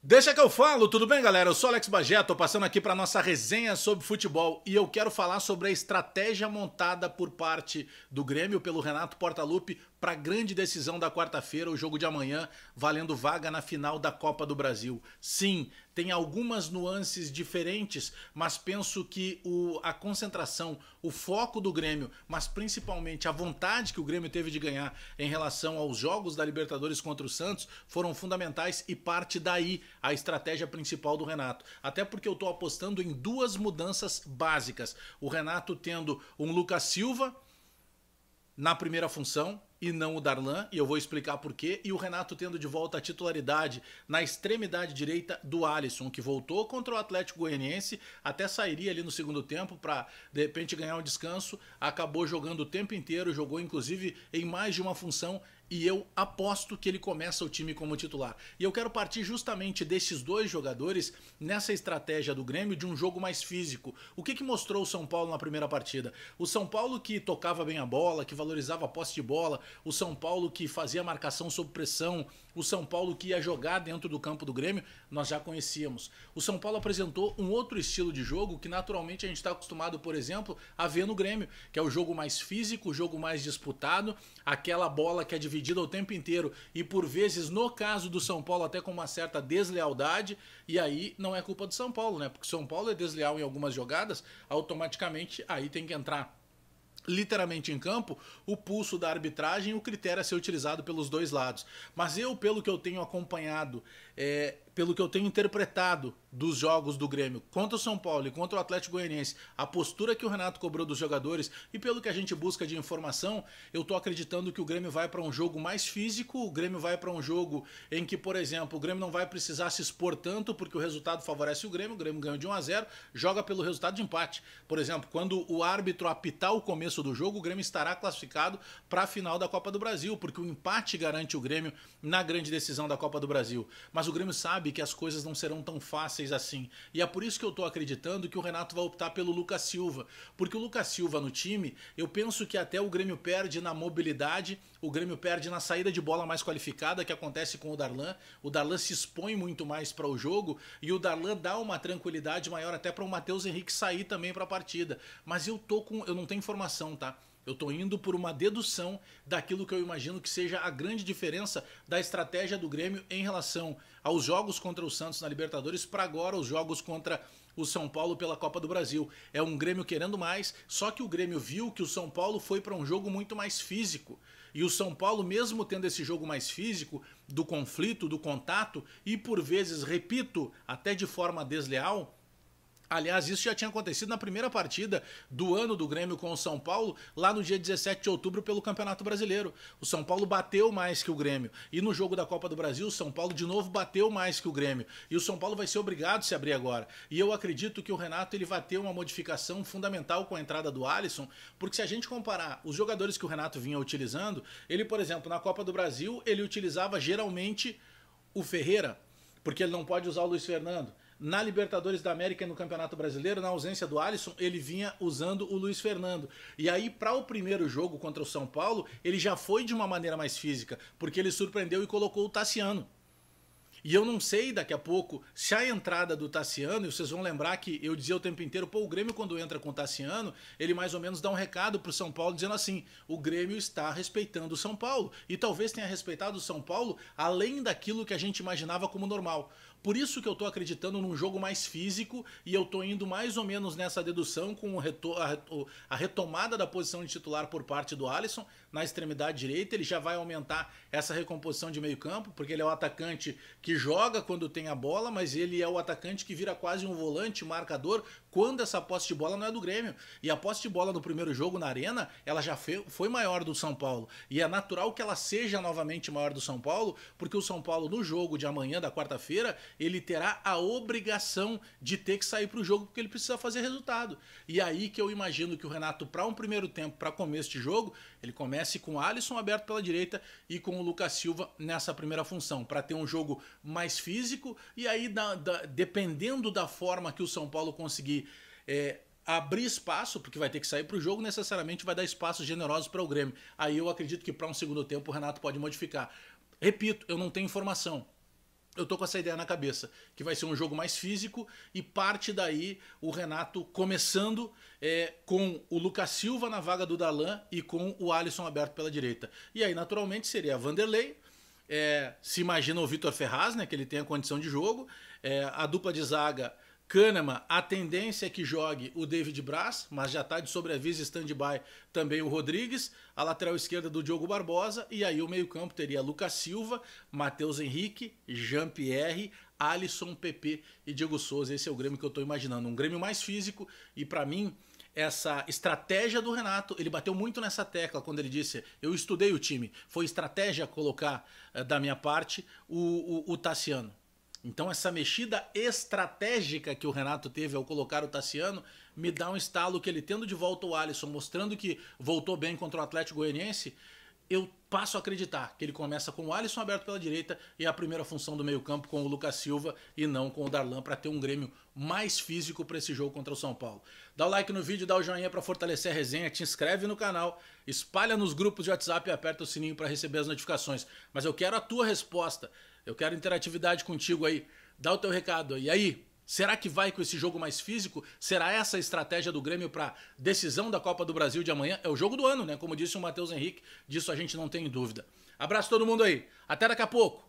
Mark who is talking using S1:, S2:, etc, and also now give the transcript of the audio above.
S1: Deixa que eu falo, tudo bem, galera? Eu sou Alex Bagé, tô passando aqui para nossa resenha sobre futebol e eu quero falar sobre a estratégia montada por parte do Grêmio pelo Renato Portaluppi para a grande decisão da quarta-feira, o jogo de amanhã, valendo vaga na final da Copa do Brasil. Sim, tem algumas nuances diferentes, mas penso que a concentração, o foco do Grêmio, mas principalmente a vontade que o Grêmio teve de ganhar em relação aos jogos da Libertadores contra o Santos foram fundamentais e parte daí a estratégia principal do Renato. Até porque eu estou apostando em duas mudanças básicas. O Renato tendo um Lucas Silva na primeira função e não o Darlan, e eu vou explicar por quê, e o Renato tendo de volta a titularidade na extremidade direita do Alisson, que voltou contra o Atlético Goianiense, até sairia ali no segundo tempo para de repente ganhar um descanso, acabou jogando o tempo inteiro, jogou inclusive em mais de uma função, e eu aposto que ele começa o time como titular. E eu quero partir justamente desses dois jogadores nessa estratégia do Grêmio de um jogo mais físico. O que mostrou o São Paulo na primeira partida? O São Paulo que tocava bem a bola, que valorizava a posse de bola, o São Paulo que fazia marcação sob pressão, o São Paulo que ia jogar dentro do campo do Grêmio, nós já conhecíamos. O São Paulo apresentou um outro estilo de jogo que naturalmente a gente está acostumado, por exemplo, a ver no Grêmio, que é o jogo mais físico, o jogo mais disputado, aquela bola que é dividida o tempo inteiro e por vezes, no caso do São Paulo, até com uma certa deslealdade, e aí não é culpa do São Paulo, né? Porque o São Paulo é desleal em algumas jogadas, automaticamente aí tem que entrar literalmente em campo o pulso da arbitragem e o critério a ser utilizado pelos dois lados. Mas eu, pelo que eu tenho acompanhado, pelo que eu tenho interpretado dos jogos do Grêmio contra o São Paulo e contra o Atlético Goianiense, a postura que o Renato cobrou dos jogadores e pelo que a gente busca de informação, eu tô acreditando que o Grêmio vai para um jogo mais físico, o Grêmio vai para um jogo em que, por exemplo, o Grêmio não vai precisar se expor tanto porque o resultado favorece o Grêmio ganhou de 1 a 0, joga pelo resultado de empate. Por exemplo, quando o árbitro apitar o começo do jogo, o Grêmio estará classificado para a final da Copa do Brasil, porque o empate garante o Grêmio na grande decisão da Copa do Brasil. Mas o Grêmio sabe que as coisas não serão tão fáceis assim. E é por isso que eu estou acreditando que o Renato vai optar pelo Lucas Silva. Porque o Lucas Silva no time, eu penso que até o Grêmio perde na mobilidade, o Grêmio perde na saída de bola mais qualificada, que acontece com o Darlan. O Darlan se expõe muito mais para o jogo e o Darlan dá uma tranquilidade maior até para o Matheus Henrique sair também para a partida. Mas eu não tenho informação, tá? Eu tô indo por uma dedução daquilo que eu imagino que seja a grande diferença da estratégia do Grêmio em relação aos jogos contra o Santos na Libertadores para agora os jogos contra o São Paulo pela Copa do Brasil. É um Grêmio querendo mais, só que o Grêmio viu que o São Paulo foi para um jogo muito mais físico. E o São Paulo, mesmo tendo esse jogo mais físico, do conflito, do contato, e por vezes, repito, até de forma desleal. Aliás, isso já tinha acontecido na primeira partida do ano do Grêmio com o São Paulo, lá no dia 17 de outubro pelo Campeonato Brasileiro. O São Paulo bateu mais que o Grêmio. E no jogo da Copa do Brasil, o São Paulo de novo bateu mais que o Grêmio. E o São Paulo vai ser obrigado a se abrir agora. E eu acredito que o Renato ele vai ter uma modificação fundamental com a entrada do Alisson, porque se a gente comparar os jogadores que o Renato vinha utilizando, ele, por exemplo, na Copa do Brasil, ele utilizava geralmente o Ferreira, porque ele não pode usar o Luiz Fernando. Na Libertadores da América e no Campeonato Brasileiro, na ausência do Alisson, ele vinha usando o Luiz Fernando. E aí, para o primeiro jogo contra o São Paulo, ele já foi de uma maneira mais física, porque ele surpreendeu e colocou o Tassiano. E eu não sei daqui a pouco se a entrada do Tassiano, e vocês vão lembrar que eu dizia o tempo inteiro, pô, o Grêmio quando entra com o Tassiano, ele mais ou menos dá um recado pro São Paulo dizendo assim, o Grêmio está respeitando o São Paulo. E talvez tenha respeitado o São Paulo além daquilo que a gente imaginava como normal. Por isso que eu tô acreditando num jogo mais físico e eu tô indo mais ou menos nessa dedução com a retomada da posição de titular por parte do Alisson na extremidade direita. Ele já vai aumentar essa recomposição de meio campo, porque ele é o atacante que joga quando tem a bola, mas ele é o atacante que vira quase um volante marcador quando essa posse de bola não é do Grêmio. E a posse de bola no primeiro jogo na Arena, ela já foi maior do São Paulo. E é natural que ela seja novamente maior do São Paulo, porque o São Paulo no jogo de amanhã, da quarta-feira, ele terá a obrigação de ter que sair para o jogo porque ele precisa fazer resultado. E aí que eu imagino que o Renato, para um primeiro tempo, para começo de jogo, ele comece com o Alisson aberto pela direita e com o Lucas Silva nessa primeira função, para ter um jogo mais físico e aí, dependendo da forma que o São Paulo conseguir abrir espaço, porque vai ter que sair para o jogo, necessariamente vai dar espaços generosos para o Grêmio. Aí eu acredito que para um segundo tempo o Renato pode modificar. Repito, eu não tenho informação. Eu tô com essa ideia na cabeça, que vai ser um jogo mais físico e parte daí o Renato começando com o Lucas Silva na vaga do Darlan e com o Alisson aberto pela direita. E aí, naturalmente, seria Vanderlei, se imagina o Vitor Ferraz, né, que ele tem a condição de jogo, a dupla de zaga Kahneman, a tendência é que jogue o David Braz, mas já está de sobreaviso stand-by também o Rodrigues, a lateral esquerda do Diogo Barbosa, e aí o meio-campo teria Lucas Silva, Matheus Henrique, Jean-Pierre, Alisson, PP e Diego Souza. Esse é o Grêmio que eu estou imaginando, um Grêmio mais físico, e para mim essa estratégia do Renato, ele bateu muito nessa tecla quando ele disse: eu estudei o time, foi estratégia colocar da minha parte o Tassiano. Então essa mexida estratégica que o Renato teve ao colocar o Tassiano me dá um estalo que ele, tendo de volta o Alisson, mostrando que voltou bem contra o Atlético Goianiense, eu passo a acreditar que ele começa com o Alisson aberto pela direita e a primeira função do meio campo com o Lucas Silva e não com o Darlan, para ter um Grêmio mais físico para esse jogo contra o São Paulo. Dá o like no vídeo, dá o joinha para fortalecer a resenha, te inscreve no canal, espalha nos grupos de WhatsApp e aperta o sininho para receber as notificações. Mas eu quero a tua resposta. Eu quero interatividade contigo aí. Dá o teu recado. E aí, será que vai com esse jogo mais físico? Será essa a estratégia do Grêmio para decisão da Copa do Brasil de amanhã? É o jogo do ano, né? Como disse o Matheus Henrique, disso a gente não tem dúvida. Abraço todo mundo aí. Até daqui a pouco.